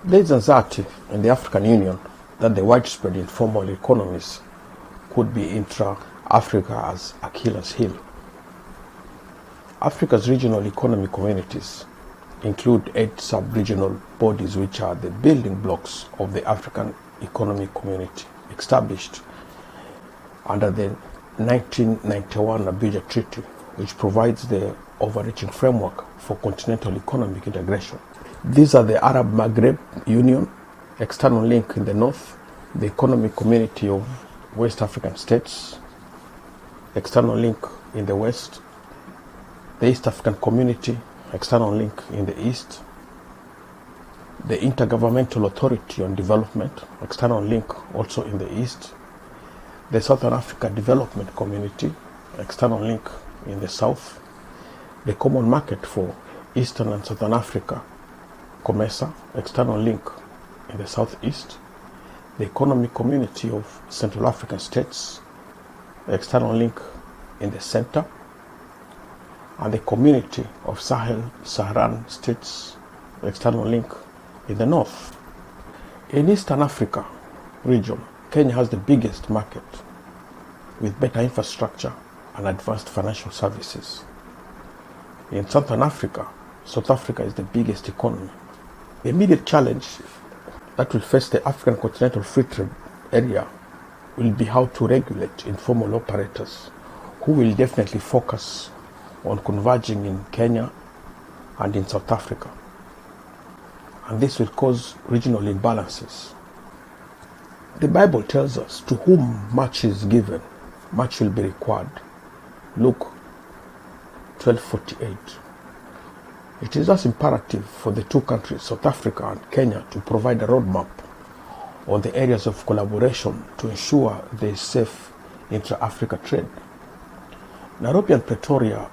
There is anxiety in the African Union that the widespread informal economies could be intra-Africa as Achilles' heel. Africa's regional economic communities include 8 sub-regional bodies which are the building blocks of the African Economic Community established under the 1991 Abuja Treaty, which provides the overreaching framework for continental economic integration. These are the Arab Maghreb Union, external link in the north, the Economic Community of West African States, external link in the west, the East African Community, external link in the east, the Intergovernmental Authority on Development, external link also in the east, the Southern Africa Development Community, external link in the south, the Common Market for Eastern and Southern Africa, COMESA, external link in the southeast, the Economic Community of Central African States, external link in the center, and the Community of Saharan States, external link in the north. In Eastern Africa region, Kenya has the biggest market with better infrastructure and advanced financial services. In Southern Africa, South Africa is the biggest economy. The immediate challenge that will face the African Continental Free Trade Area will be how to regulate informal operators who will definitely focus on converging in Kenya and in South Africa. And this will cause regional imbalances. The Bible tells us, to whom much is given, much will be required. Luke 12:48. It is thus imperative for the two countries, South Africa and Kenya, to provide a roadmap on the areas of collaboration to ensure there is safe intra-Africa trade. Nairobi and Pretoria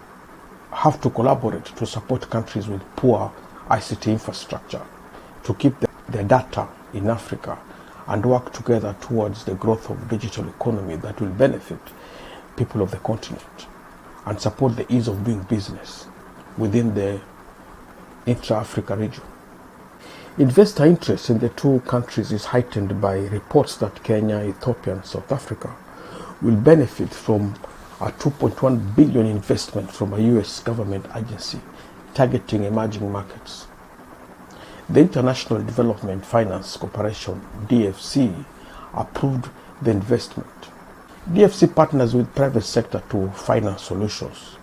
have to collaborate to support countries with poor ICT infrastructure to keep their data in Africa and work together towards the growth of digital economy that will benefit people of the continent and support the ease of doing business within the intra-Africa region. Investor interest in the two countries is heightened by reports that Kenya, Ethiopia and South Africa will benefit from a $2.1 billion investment from a US government agency targeting emerging markets. The International Development Finance Corporation, DFC, approved the investment. DFC partners with private sector to finance solutions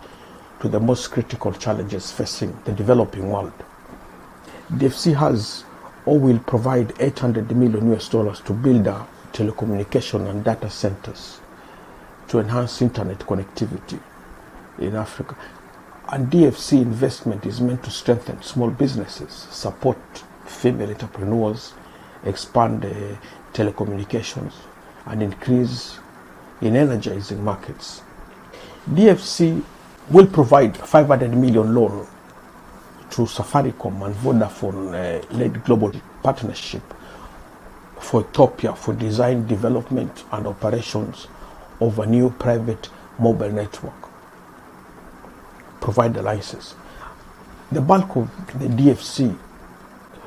to the most critical challenges facing the developing world. DFC has or will provide $800 million to build telecommunication and data centers to enhance internet connectivity in Africa. And DFC investment is meant to strengthen small businesses, support female entrepreneurs, expand telecommunications, and increase in energizing markets. DFC will provide $500 million loan to Safaricom and Vodafone-led global partnership for Ethiopia for design, development, and operations of a new private mobile network. Provide the license. The bulk of the DFC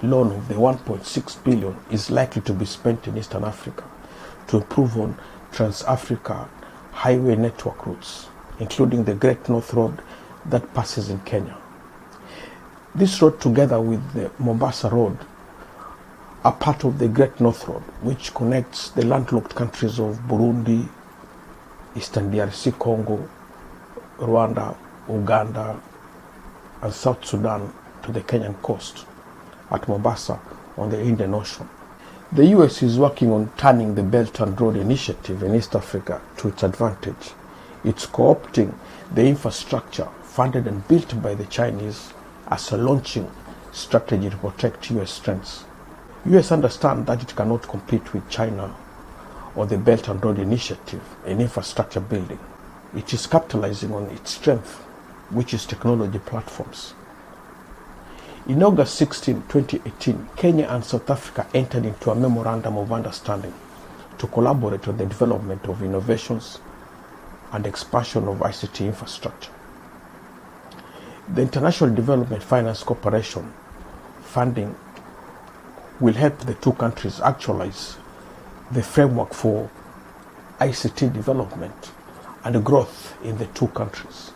loan of the $1.6 billion is likely to be spent in Eastern Africa to improve on Trans-Africa highway network routes, including the Great North Road that passes in Kenya. This road, together with the Mombasa Road, are part of the Great North Road, which connects the landlocked countries of Burundi, Eastern DRC Congo, Rwanda, Uganda, and South Sudan to the Kenyan coast at Mombasa on the Indian Ocean. The US is working on turning the Belt and Road Initiative in East Africa to its advantage. It's co-opting the infrastructure funded and built by the Chinese as a launching strategy to protect US strengths. US understand that it cannot compete with China or the Belt and Road Initiative in infrastructure building. It is capitalizing on its strength, which is technology platforms. In August 16, 2018, Kenya and South Africa entered into a memorandum of understanding to collaborate on the development of innovations and expansion of ICT infrastructure. The International Development Finance Corporation funding will help the two countries actualize the framework for ICT development and growth in the two countries.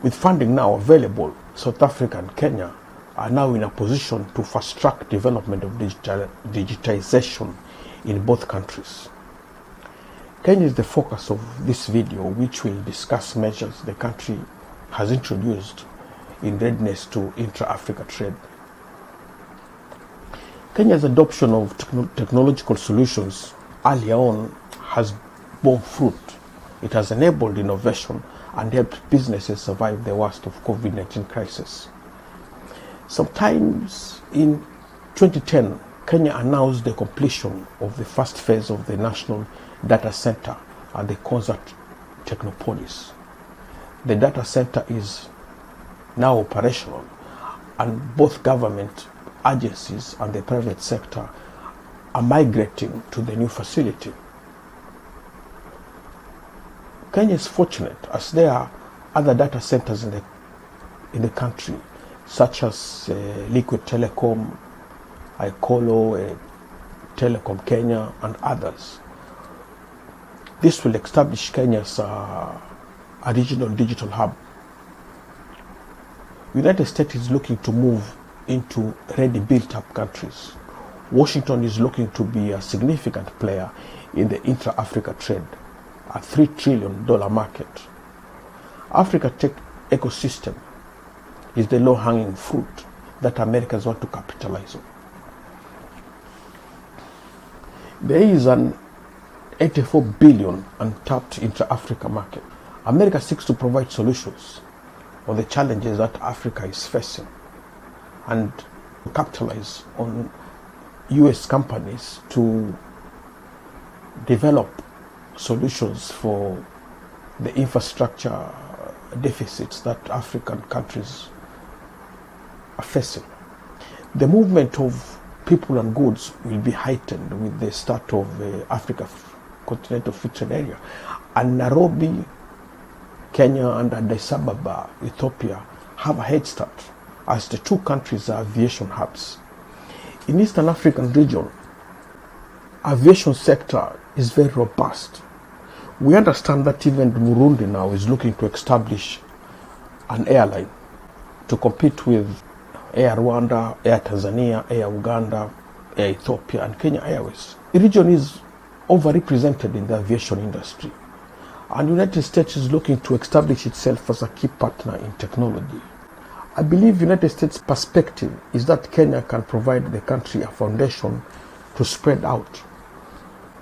With funding now available, South Africa and Kenya are now in a position to fast-track development of digitization in both countries. Kenya is the focus of this video, which will discuss measures the country has introduced in readiness to intra-Africa trade. Kenya's adoption of technological solutions earlier on has borne fruit. It has enabled innovation and helped businesses survive the worst of COVID-19 crisis. Sometimes in 2010, Kenya announced the completion of the first phase of the National Data Center at the Concert Technopolis. The data center is now operational, and both government agencies and the private sector are migrating to the new facility. Kenya is fortunate as there are other data centers in the country, such as Liquid Telecom, Ikolo, Telecom Kenya, and others. This will establish Kenya as a regional digital hub. The United States is looking to move into ready built-up countries. Washington is looking to be a significant player in the intra-Africa trade, a $3 trillion market. Africa tech ecosystem is the low-hanging fruit that Americans want to capitalize on. There is an $84 billion untapped intra-Africa market. America seeks to provide solutions on the challenges that Africa is facing and capitalize on US companies to develop solutions for the infrastructure deficits that African countries are facing. The movement of people and goods will be heightened with the start of the Africa Continental Free Trade Area, and Nairobi, Kenya, and Addis Ababa, Ethiopia, have a head start as the two countries are aviation hubs. In Eastern African region, aviation sector is very robust. We understand that even Burundi now is looking to establish an airline to compete with Air Rwanda, Air Tanzania, Air Uganda, Air Ethiopia, and Kenya Airways. The region is overrepresented in the aviation industry, and the United States is looking to establish itself as a key partner in technology. I believe the United States' perspective is that Kenya can provide the country a foundation to spread out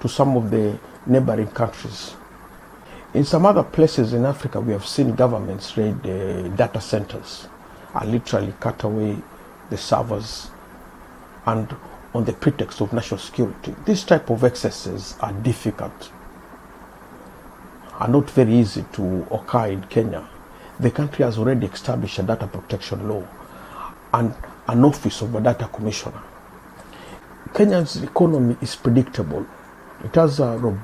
to some of the neighboring countries. In some other places in Africa, we have seen governments raid data centers and literally cut away the servers, and on the pretext of national security. These type of excesses are difficult and not very easy to occur in Kenya. The country has already established a data protection law and an office of a data commissioner. Kenya's economy is predictable. It has a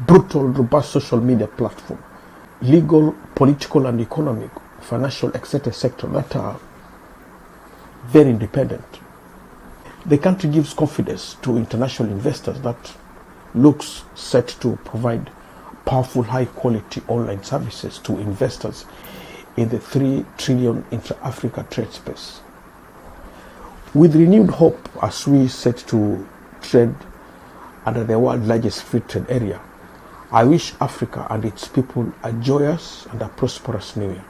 brutal, robust social media platform, legal, political, and economic, financial, etc. sector that are very independent. The country gives confidence to international investors that looks set to provide powerful, high-quality online services to investors in the $3 trillion intra-Africa trade space. With renewed hope as we set to trade under the world's largest free trade area, I wish Africa and its people a joyous and a prosperous New Year.